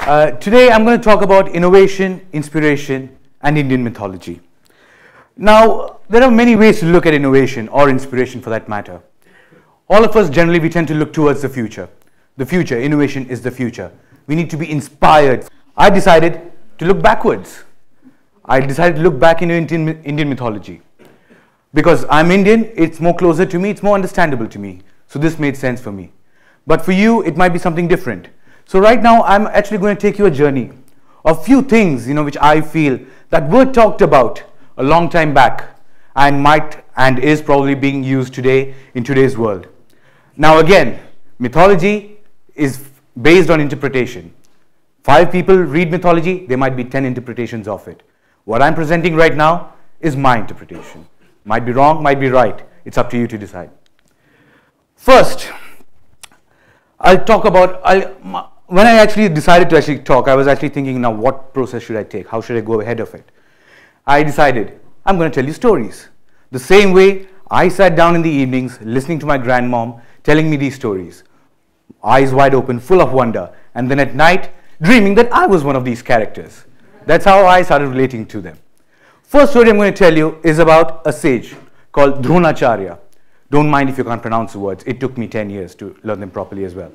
Today I'm going to talk about innovation, inspiration, and Indian mythology. Now, there are many ways to look at innovation or inspiration for that matter. All of us generally we tend to look towards the future. The future, innovation is the future. We need to be inspired. I decided to look backwards. I decided to look back into Indian mythology. Because I'm Indian, it's more closer to me, it's more understandable to me. So this made sense for me. But for you, it might be something different. So right now, I'm actually going to take you a journey of few things, which I feel that were talked about a long time back and might and is probably being used today in today's world. Now again, mythology is based on interpretation. 5 people read mythology, there might be 10 interpretations of it. What I'm presenting right now is my interpretation. Might be wrong, might be right. It's up to you to decide. First, I'll talk about, when I actually decided to talk, I was actually thinking, now what process should I take? How should I go ahead of it? I decided, I'm going to tell you stories. The same way I sat down in the evenings, listening to my grandmom, telling me these stories. Eyes wide open, full of wonder. And then at night, dreaming that I was one of these characters. That's how I started relating to them. First story I'm going to tell you is about a sage called Dronacharya. Don't mind if you can't pronounce the words. It took me 10 years to learn them properly as well.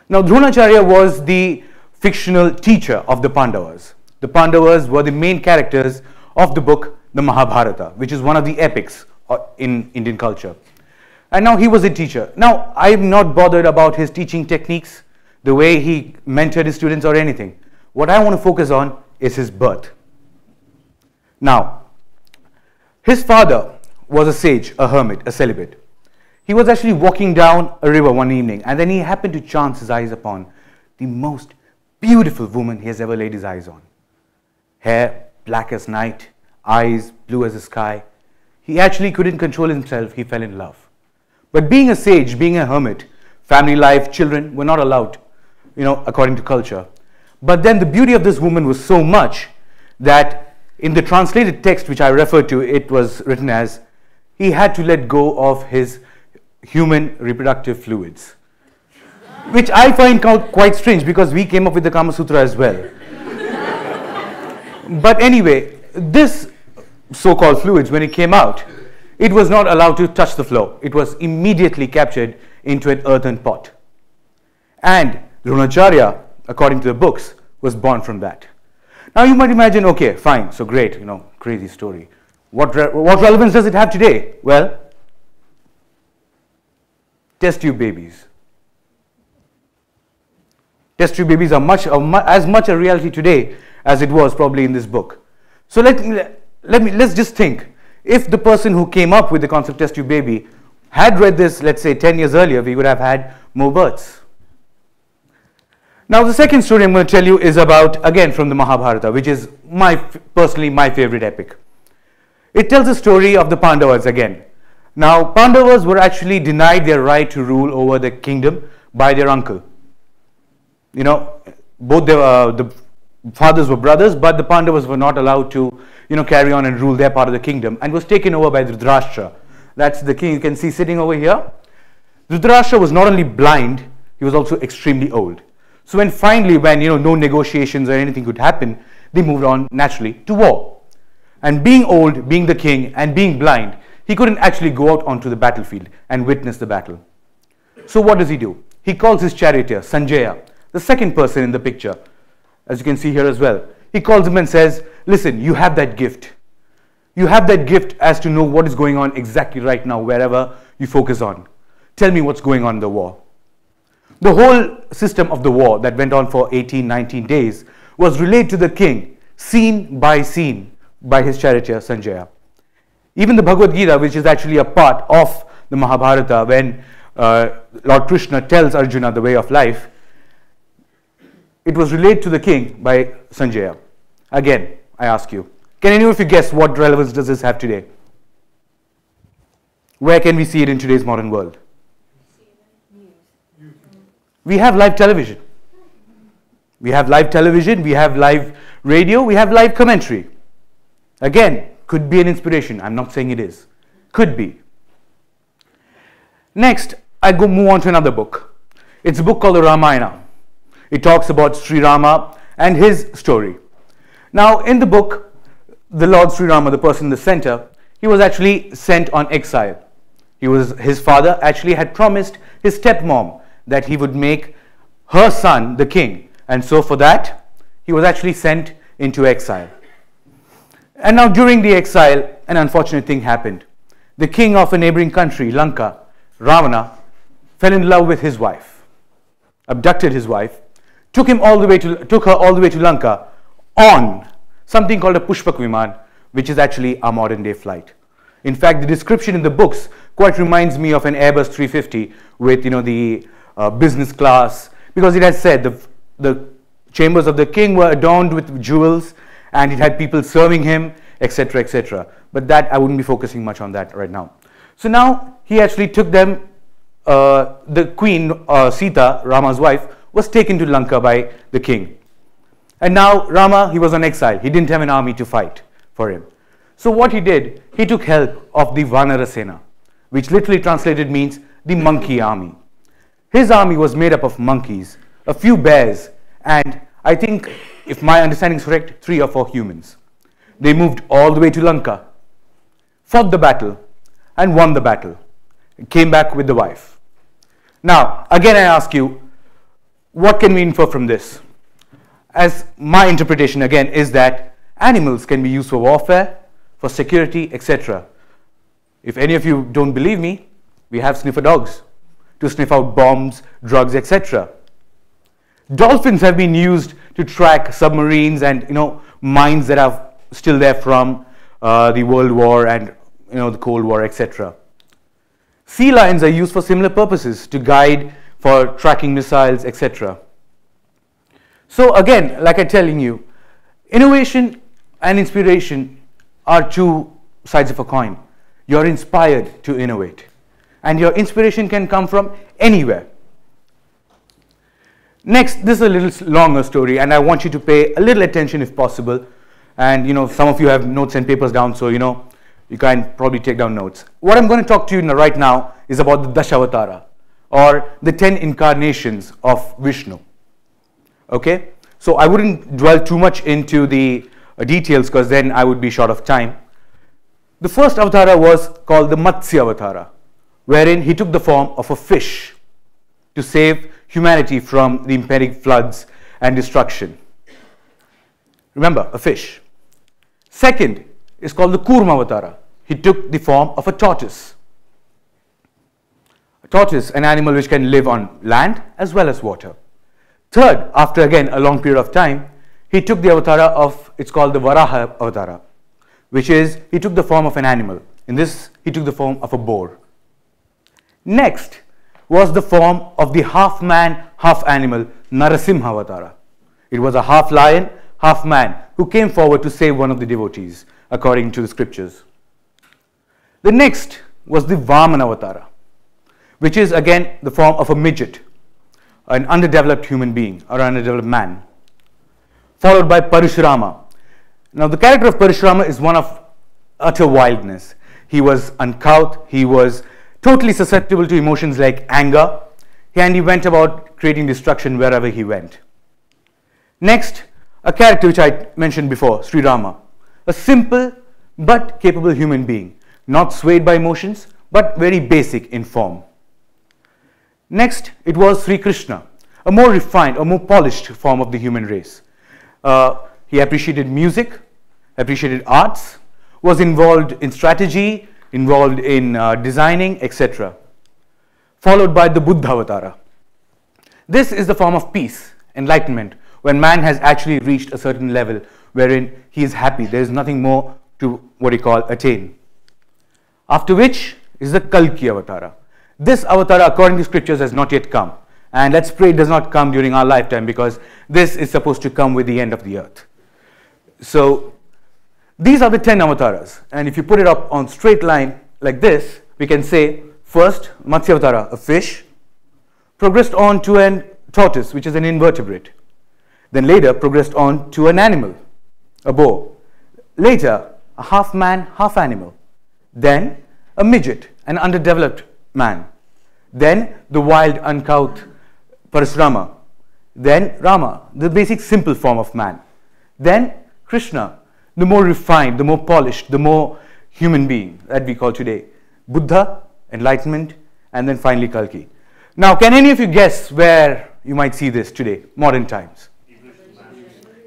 Now, Dronacharya was the fictional teacher of the Pandavas. The Pandavas were the main characters of the book, the Mahabharata, which is one of the epics in Indian culture. And now he was a teacher. Now, I'm not bothered about his teaching techniques, the way he mentored his students or anything. What I want to focus on is his birth. Now, his father was a sage, a hermit, a celibate. He was actually walking down a river one evening, and then he happened to chance his eyes upon the most beautiful woman he has ever laid his eyes on. Hair black as night, eyes blue as the sky. He actually couldn't control himself, he fell in love. But being a sage, being a hermit, family life, children were not allowed, according to culture. But then the beauty of this woman was so much that in the translated text which I referred to, it was written as, he had to let go of his human reproductive fluids. Which I find quite strange because we came up with the Kama Sutra as well. But anyway, this so-called fluids, when it came out, it was not allowed to touch the floor. It was immediately captured into an earthen pot. And Dronacharya, according to the books, was born from that. Now you might imagine, okay, fine, so great, crazy story. What relevance does it have today? Well, test tube babies. Test tube babies are as much a reality today as it was probably in this book. So let's just think. If the person who came up with the concept test tube baby had read this, let's say 10 years earlier, we would have had more births. Now the second story I'm going to tell you is about, again, from the Mahabharata, which is personally my favorite epic. It tells the story of the Pandavas again. Now, Pandavas were actually denied their right to rule over the kingdom by their uncle. Both the fathers were brothers, but the Pandavas were not allowed to, carry on and rule their part of the kingdom, and was taken over by Dhritarashtra. That's the king you can see sitting over here. Dhritarashtra was not only blind, he was also extremely old. So when no negotiations or anything could happen, they moved on naturally to war. And being old, being the king, and being blind, he couldn't actually go out onto the battlefield and witness the battle. So what does he do? He calls his charioteer, Sanjaya, the second person in the picture, as you can see here as well. He calls him and says, listen, you have that gift. You have that gift as to know what is going on exactly right now, wherever you focus on. Tell me what's going on in the war. The whole system of the war that went on for 18, 19 days was relayed to the king, scene, by his charioteer, Sanjaya. Even the Bhagavad Gita, which is actually a part of the Mahabharata, when Lord Krishna tells Arjuna the way of life, it was relayed to the king by Sanjaya. Again, I ask you, can any of you guess what relevance does this have today? Where can we see it in today's modern world? We have live television. We have live television, we have live radio, we have live commentary. Again, could be an inspiration. I'm not saying it is. Could be. Next, I move on to another book. It's a book called the Ramayana. It talks about Sri Rama and his story. Now, in the book, the Lord Sri Rama, the person in the center, he was actually sent on exile. His father actually had promised his stepmom that he would make her son the king. And so for that, he was actually sent into exile. And now during the exile, an unfortunate thing happened. The king of a neighboring country, Lanka, Ravana, fell in love with his wife, abducted his wife, took her all the way to Lanka on something called a Pushpak Viman, which is actually a modern day flight. In fact, the description in the books quite reminds me of an Airbus 350 with the business class, because it has said the chambers of the king were adorned with jewels and it had people serving him, etc., etc. But that I wouldn't be focusing much on that right now. So now he actually took them. The queen Sita, Rama's wife, was taken to Lanka by the king. And now Rama, he was on exile. He didn't have an army to fight for him. So what he did, he took help of the Vanara Sena, which literally translated means the monkey army. His army was made up of monkeys, a few bears, and I think, if my understanding is correct, 3 or 4 humans. They moved all the way to Lanka, fought the battle, and won the battle. Came back with the wife. Now, again I ask you, what can we infer from this? As my interpretation again is that animals can be used for warfare, for security, etc. If any of you don't believe me, we have sniffer dogs to sniff out bombs, drugs, etc. Dolphins have been used to track submarines and mines that are still there from the World War and the Cold War, etc. Sea lions are used for similar purposes, to guide, for tracking missiles, etc. So again, like I'm telling you, innovation and inspiration are 2 sides of a coin. You're inspired to innovate, and your inspiration can come from anywhere. Next, this is a little longer story, and I want you to pay a little attention if possible. And some of you have notes and papers down, so you can probably take down notes. What I'm going to talk to you right now is about the Dashavatara, or the 10 incarnations of Vishnu. Okay, so I wouldn't dwell too much into the details, because then I would be short of time. The first avatara was called the Muttsy of Acara, wherein he took the form of a fish to save humanity from the impending floods and destruction. Remember, a fish. Second is called the Kurma Avatara. He took the form of a tortoise. A tortoise, an animal which can live on land as well as water. Third, after again a long period of time, he took the avatara of, it's called the Varaha Avatara, which is, he took the form of an animal. In this, he took the form of a boar. Next was the form of the half man, half animal, Narasimha Avatara. It was a half lion, half man, who came forward to save one of the devotees, according to the scriptures. The next was the Vamana Avatara, which is again the form of a midget, an underdeveloped human being or underdeveloped man, followed by Parasurama. Now the character of Parasurama is one of utter wildness. He was uncouth, he was totally susceptible to emotions like anger, and he went about creating destruction wherever he went. Next, a character which I mentioned before, Sri Rama, a simple but capable human being, not swayed by emotions, but very basic in form. Next, it was Sri Krishna, a more refined or more polished form of the human race. He appreciated music, appreciated arts, was involved in strategy, involved in designing, etc. Followed by the Buddha Avatara. This is the form of peace, enlightenment, when man has actually reached a certain level wherein he is happy. There is nothing more to what you call attain. After which is the Kalki Avatara. This avatara, according to scriptures, has not yet come. And let's pray it does not come during our lifetime, because this is supposed to come with the end of the earth. So these are the 10 avatars. And if you put it up on straight line like this, we can say first Muttsy Avatara, a fish, progressed on to a tortoise, which is an invertebrate. Then later progressed on to an animal, a boar. Later, a half man, half animal. Then a midget, an underdeveloped man. Then the wild, uncouth Parasurama. Then Rama, the basic simple form of man. Then Krishna, the more refined, the more polished, the more human being that we call today. Buddha, enlightenment, and then finally Kalki. Now, can any of you guess where you might see this today, modern times?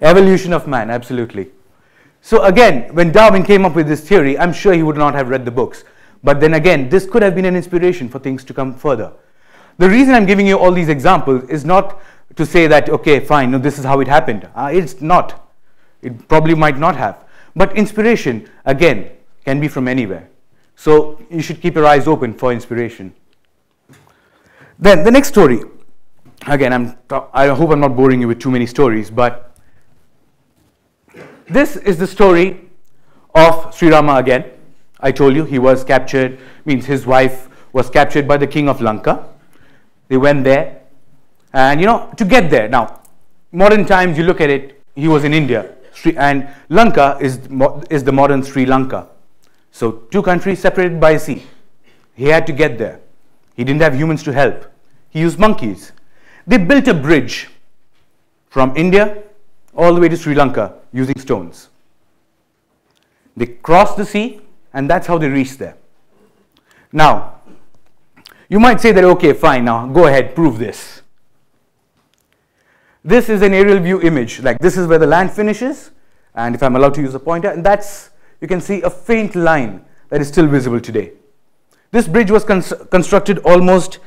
Evolution of man, absolutely. So again, when Darwin came up with this theory, I'm sure he would not have read the books. But then again, this could have been an inspiration for things to come further. The reason I'm giving you all these examples is not to say that, okay, fine, no, this is how it happened. It's not. It probably might not have. But inspiration, again, can be from anywhere. So you should keep your eyes open for inspiration. Then the next story. Again, I hope I'm not boring you with too many stories, but this is the story of Sri Rama again. I told you he was captured, means his wife was captured by the king of Lanka. They went there, and to get there. Now, modern times, you look at it, he was in India, and Lanka is the modern Sri Lanka. So, two countries separated by a sea. He had to get there. He didn't have humans to help. He used monkeys. They built a bridge from India all the way to Sri Lanka using stones. They crossed the sea, and that's how they reached there. Now, you might say that, okay, fine, now go ahead, prove this. This is an aerial view image, like this is where the land finishes, and if I'm allowed to use a pointer, and that's, you can see a faint line that is still visible today. This bridge was constructed almost,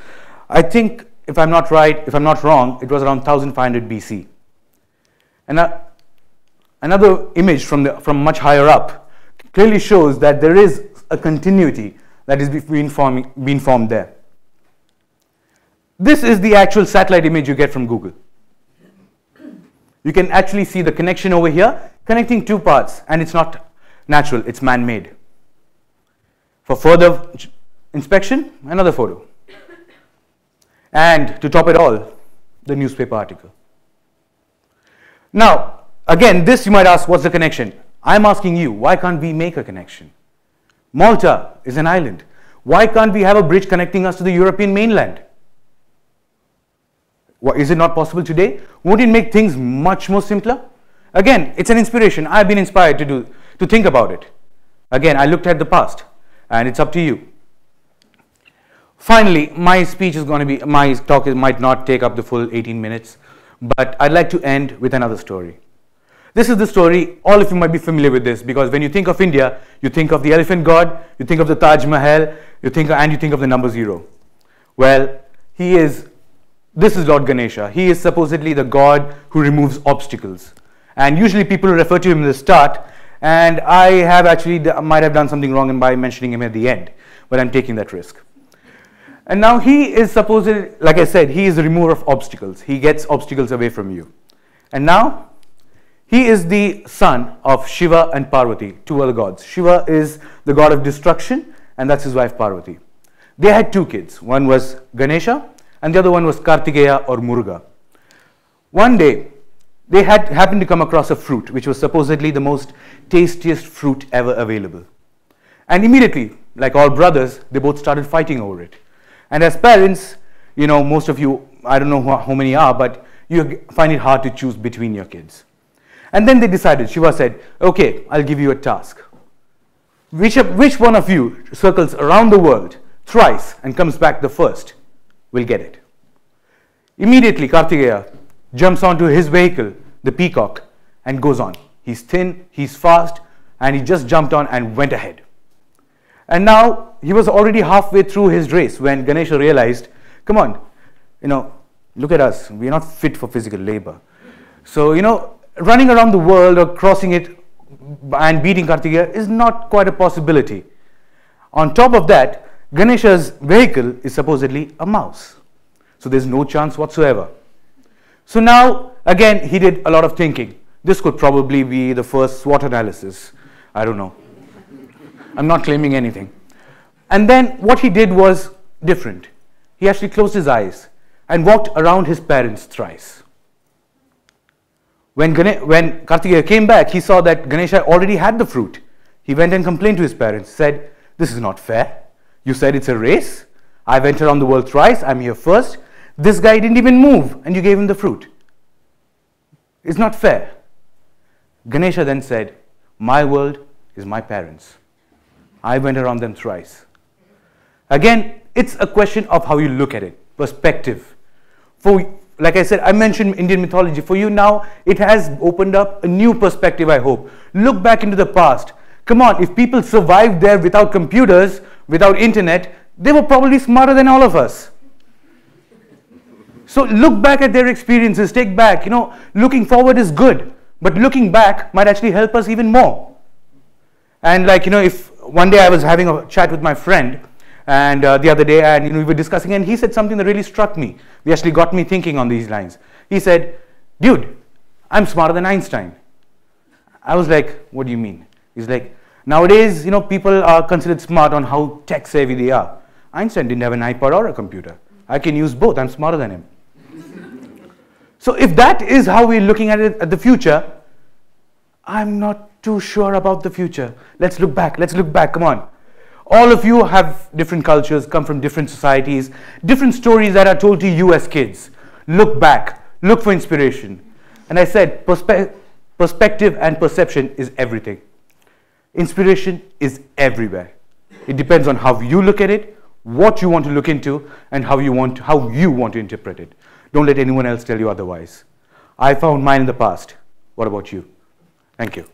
I think, if I'm not wrong, it was around 1500 BC. And another image from much higher up clearly shows that there is a continuity that is being formed there. This is the actual satellite image you get from Google. You can actually see the connection over here, connecting two parts, and it's not natural, it's man-made. For further inspection, another photo. And to top it all, the newspaper article. Now, again, this you might ask, what's the connection? I'm asking you, why can't we make a connection? Malta is an island. Why can't we have a bridge connecting us to the European mainland? Is it not possible today? Won't it make things much more simpler? Again, it's an inspiration. I've been inspired to think about it. Again, I looked at the past, and it's up to you. Finally, my talk might not take up the full 18 minutes, but I'd like to end with another story. This is the story, all of you might be familiar with this, because when you think of India, you think of the elephant god, you think of the Taj Mahal, you think of the number 0. Well, this is Lord Ganesha. He is supposedly the god who removes obstacles. And usually people refer to him in the start, and I might have done something wrong by mentioning him at the end, but I'm taking that risk. And now he is supposedly, like I said, he is the remover of obstacles. He gets obstacles away from you. And now, he is the son of Shiva and Parvati, two other gods. Shiva is the god of destruction, and that's his wife Parvati. They had two kids. One was Ganesha, and the other one was Kartikeya or Muruga. One day, they happened to come across a fruit, which was supposedly the most tastiest fruit ever available. And immediately, like all brothers, they both started fighting over it. And as parents, most of you, I don't know how many are, but you find it hard to choose between your kids. And then they decided, Shiva said, okay, I'll give you a task. Which one of you circles around the world thrice and comes back the first will get it. Immediately, Kartikeya jumps onto his vehicle, the peacock, and goes on. He's thin, he's fast, and he just jumped on and went ahead. And now, he was already halfway through his race when Ganesha realized, come on, look at us, we're not fit for physical labor. So, running around the world or crossing it and beating Kartikeya is not quite a possibility. On top of that, Ganesha's vehicle is supposedly a mouse. So there's no chance whatsoever. So now, again, he did a lot of thinking. This could probably be the first SWOT analysis. I don't know. I'm not claiming anything. And then what he did was different. He actually closed his eyes and walked around his parents thrice. When Kartikeya came back, he saw that Ganesha already had the fruit. He went and complained to his parents, said, this is not fair. You said it's a race. I went around the world thrice. I'm here first. This guy didn't even move, and you gave him the fruit. is not fair. Ganesha then said, my world is my parents. I went around them thrice. Again, it's a question of how you look at it, perspective. Like I said, I mentioned Indian mythology. For you now, it has opened up a new perspective, I hope. Look back into the past. Come on, if people survived there without computers, without internet, they were probably smarter than all of us. So look back at their experiences, take back. Looking forward is good, but looking back might actually help us even more. And if one day I was having a chat with my friend, and the other day, and we were discussing, and he said something that really struck me. He actually got me thinking on these lines. He said, dude, I'm smarter than Einstein. I was like, what do you mean? He's like, nowadays, people are considered smart on how tech savvy they are. Einstein didn't have an iPod or a computer. I can use both. I'm smarter than him. So if that is how we're looking at it at the future, I'm not too sure about the future. Let's look back. Let's look back. Come on. All of you have different cultures, come from different societies, different stories that are told to you as kids. Look back. Look for inspiration. And I said, perspective and perception is everything. Inspiration is everywhere. It depends on how you look at it, what you want to look into, and how you want to interpret it. Don't let anyone else tell you otherwise. I found mine in the past. What about you? Thank you.